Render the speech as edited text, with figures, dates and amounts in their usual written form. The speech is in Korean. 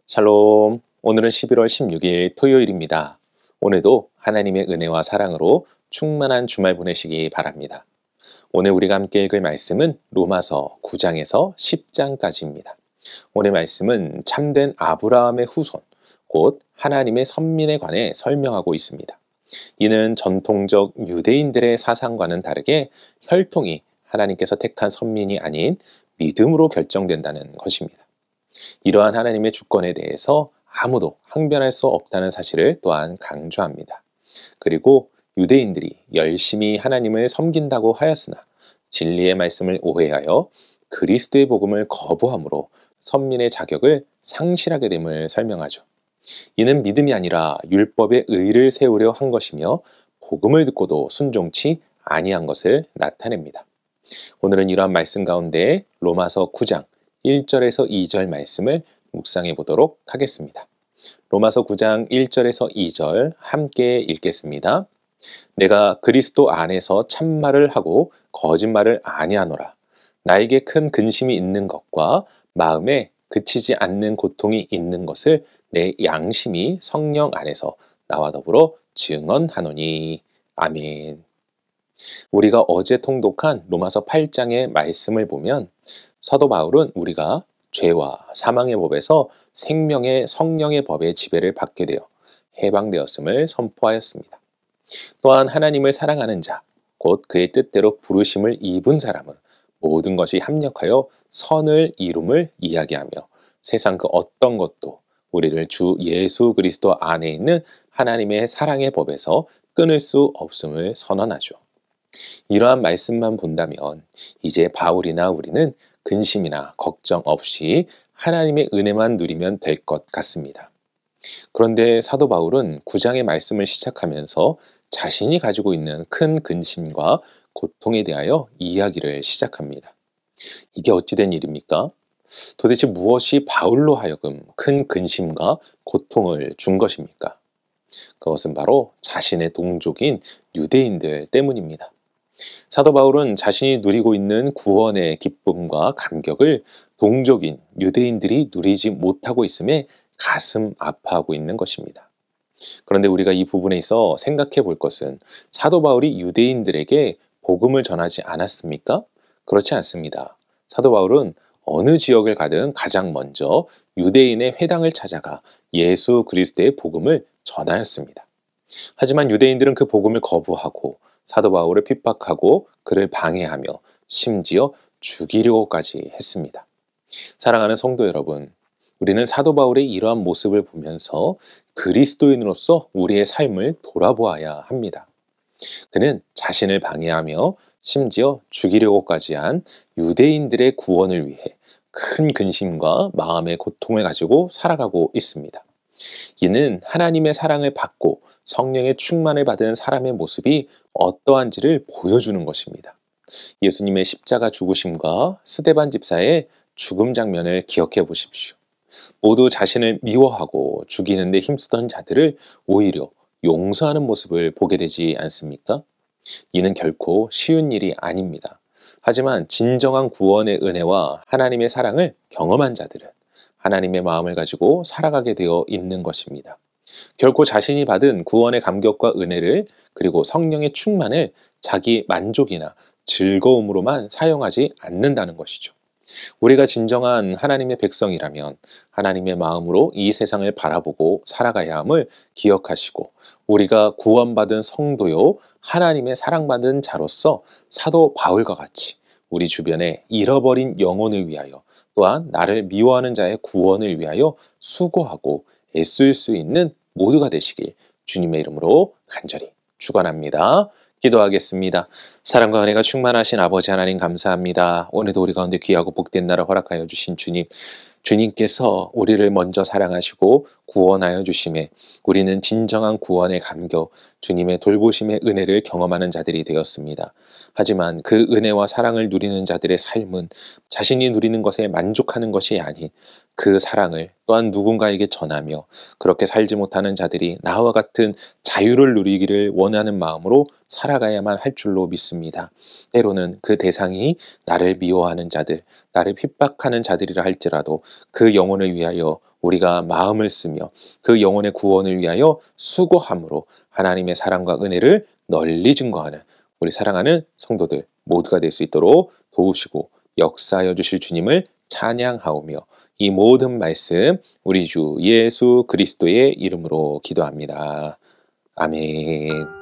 샬롬. 오늘은 11월 16일 토요일입니다. 오늘도 하나님의 은혜와 사랑으로 충만한 주말 보내시기 바랍니다. 오늘 우리가 함께 읽을 말씀은 로마서 9장에서 10장까지입니다. 오늘 말씀은 참된 아브라함의 후손, 곧 하나님의 선민에 관해 설명하고 있습니다. 이는 전통적 유대인들의 사상과는 다르게 혈통이 하나님께서 택한 선민이 아닌 믿음으로 결정된다는 것입니다. 이러한 하나님의 주권에 대해서 아무도 항변할 수 없다는 사실을 또한 강조합니다. 그리고 유대인들이 열심히 하나님을 섬긴다고 하였으나 진리의 말씀을 오해하여 그리스도의 복음을 거부함으로 선민의 자격을 상실하게 됨을 설명하죠. 이는 믿음이 아니라 율법의 의를 세우려 한 것이며 복음을 듣고도 순종치 아니한 것을 나타냅니다. 오늘은 이러한 말씀 가운데 로마서 9장 1절에서 2절 말씀을 묵상해 보도록 하겠습니다. 로마서 9장 1절에서 2절 함께 읽겠습니다. 내가 그리스도 안에서 참말을 하고 거짓말을 아니하노라. 나에게 큰 근심이 있는 것과 마음에 그치지 않는 고통이 있는 것을 내 양심이 성령 안에서 나와 더불어 증언하노니. 아멘. 우리가 어제 통독한 로마서 8장의 말씀을 보면 사도 바울은 우리가 죄와 사망의 법에서 생명의 성령의 법의 지배를 받게 되어 해방되었음을 선포하였습니다. 또한 하나님을 사랑하는 자, 곧 그의 뜻대로 부르심을 입은 사람은 모든 것이 합력하여 선을 이룸을 이야기하며 세상 그 어떤 것도 우리를 주 예수 그리스도 안에 있는 하나님의 사랑의 법에서 끊을 수 없음을 선언하죠. 이러한 말씀만 본다면 이제 바울이나 우리는 근심이나 걱정 없이 하나님의 은혜만 누리면 될 것 같습니다. 그런데 사도 바울은 9장의 말씀을 시작하면서 자신이 가지고 있는 큰 근심과 고통에 대하여 이야기를 시작합니다. 이게 어찌된 일입니까? 도대체 무엇이 바울로 하여금 큰 근심과 고통을 준 것입니까? 그것은 바로 자신의 동족인 유대인들 때문입니다. 사도 바울은 자신이 누리고 있는 구원의 기쁨과 감격을 동족인 유대인들이 누리지 못하고 있음에 가슴 아파하고 있는 것입니다. 그런데 우리가 이 부분에 있어 생각해 볼 것은 사도 바울이 유대인들에게 복음을 전하지 않았습니까? 그렇지 않습니다. 사도 바울은 어느 지역을 가든 가장 먼저 유대인의 회당을 찾아가 예수 그리스도의 복음을 전하였습니다. 하지만 유대인들은 그 복음을 거부하고 사도 바울을 핍박하고 그를 방해하며 심지어 죽이려고까지 했습니다. 사랑하는 성도 여러분, 우리는 사도 바울의 이러한 모습을 보면서 그리스도인으로서 우리의 삶을 돌아보아야 합니다. 그는 자신을 방해하며 심지어 죽이려고까지 한 유대인들의 구원을 위해 큰 근심과 마음의 고통을 가지고 살아가고 있습니다. 이는 하나님의 사랑을 받고 성령의 충만을 받은 사람의 모습이 어떠한지를 보여주는 것입니다. 예수님의 십자가 죽으심과 스데반 집사의 죽음 장면을 기억해 보십시오. 모두 자신을 미워하고 죽이는 데 힘쓰던 자들을 오히려 용서하는 모습을 보게 되지 않습니까? 이는 결코 쉬운 일이 아닙니다. 하지만 진정한 구원의 은혜와 하나님의 사랑을 경험한 자들은 하나님의 마음을 가지고 살아가게 되어 있는 것입니다. 결코 자신이 받은 구원의 감격과 은혜를 그리고 성령의 충만을 자기 만족이나 즐거움으로만 사용하지 않는다는 것이죠. 우리가 진정한 하나님의 백성이라면 하나님의 마음으로 이 세상을 바라보고 살아가야 함을 기억하시고 우리가 구원받은 성도요 하나님의 사랑받은 자로서 사도 바울과 같이 우리 주변에 잃어버린 영혼을 위하여 또한 나를 미워하는 자의 구원을 위하여 수고하고 애쓸 수 있는 모두가 되시길 주님의 이름으로 간절히 축원합니다. 기도하겠습니다. 사랑과 은혜가 충만하신 아버지 하나님 감사합니다. 오늘도 우리 가운데 귀하고 복된 날을 허락하여 주신 주님, 주님께서 우리를 먼저 사랑하시고 구원하여 주심에 우리는 진정한 구원의 감격, 주님의 돌보심의 은혜를 경험하는 자들이 되었습니다. 하지만 그 은혜와 사랑을 누리는 자들의 삶은 자신이 누리는 것에 만족하는 것이 아닌 그 사랑을 또한 누군가에게 전하며 그렇게 살지 못하는 자들이 나와 같은 자유를 누리기를 원하는 마음으로 살아가야만 할 줄로 믿습니다. 때로는 그 대상이 나를 미워하는 자들, 나를 핍박하는 자들이라 할지라도 그 영혼을 위하여 우리가 마음을 쓰며 그 영혼의 구원을 위하여 수고함으로 하나님의 사랑과 은혜를 널리 증거하는 우리 사랑하는 성도들 모두가 될 수 있도록 도우시고 역사하여 주실 주님을 찬양하오며 이 모든 말씀 우리 주 예수 그리스도의 이름으로 기도합니다. 아멘.